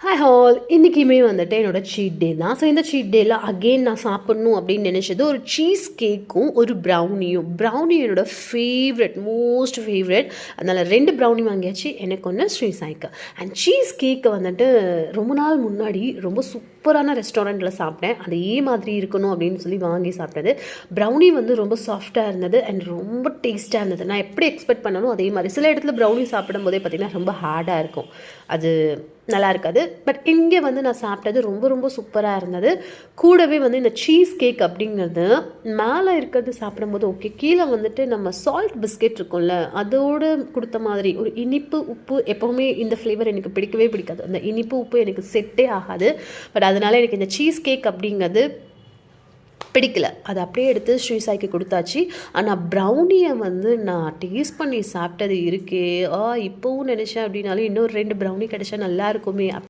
Hi hall இன்றைக்குமே வந்துட்டு என்னோட சீட் டே தான். ஸோ இந்த சீட் டேயில் அகெயின் நான் சாப்பிட்ணும் அப்படின்னு நினச்சது ஒரு சீஸ் கேக்கும் ஒரு ப்ரௌனியும். ப்ரௌனி என்னோட ஃபேவரட், மோஸ்ட் ஃபேவரட். அதனால் 2 ப்ரௌனி வாங்கியாச்சு, எனக்கு ஒன்று, ஸ்ரீ சாய்க்கு. அண்ட் சீஸ் கேக்கை வந்துட்டு ரொம்ப நாள் முன்னாடி ரொம்ப சூப்பரான ரெஸ்டாரண்ட்டில் சாப்பிட்டேன். அதே மாதிரி இருக்கணும் அப்படின்னு சொல்லி வாங்கி சாப்பிட்டது. ப்ரௌனி வந்து ரொம்ப சாஃப்டாக இருந்தது அண்ட் ரொம்ப டேஸ்ட்டாக இருந்தது. நான் எப்படி எக்ஸ்பெக்ட் பண்ணணும் அதே மாதிரி. சில இடத்துல ப்ரௌனி சாப்பிடும் போதே பார்த்திங்கன்னா ரொம்ப ஹார்டாக இருக்கும், அது நல்லா இருக்காது. பட் இங்கே வந்து நான் சாப்பிட்டது ரொம்ப ரொம்ப சூப்பராக இருந்தது. கூடவே வந்து இந்த சீஸ் கேக் அப்படிங்கிறது மேலே இருக்கிறது சாப்பிடும்போது ஓகே, கீழே வந்துட்டு நம்ம சால்ட் பிஸ்கெட் இருக்கும்ல, அதோடு கொடுத்த மாதிரி ஒரு இனிப்பு உப்பு. எப்போவுமே இந்த ஃப்ளேவர் எனக்கு பிடிக்கவே பிடிக்காது, அந்த இனிப்பு உப்பு எனக்கு செட்டே ஆகாது. பட் அதனால் எனக்கு இந்த சீஸ் கேக் அப்படிங்கிறது பிடிக்கல. அதை அப்படியே எடுத்து ஸ்ரீசாய்க்கு கொடுத்தாச்சு. ஆனால் ப்ரௌனியை வந்து நான் டேஸ்ட் பண்ணி சாப்பிட்டது இருக்கே, இப்போவும் நினச்சேன் அப்படின்னாலும் இன்னொரு 2 ப்ரௌனி கிடச்சா நல்லா இருக்குமே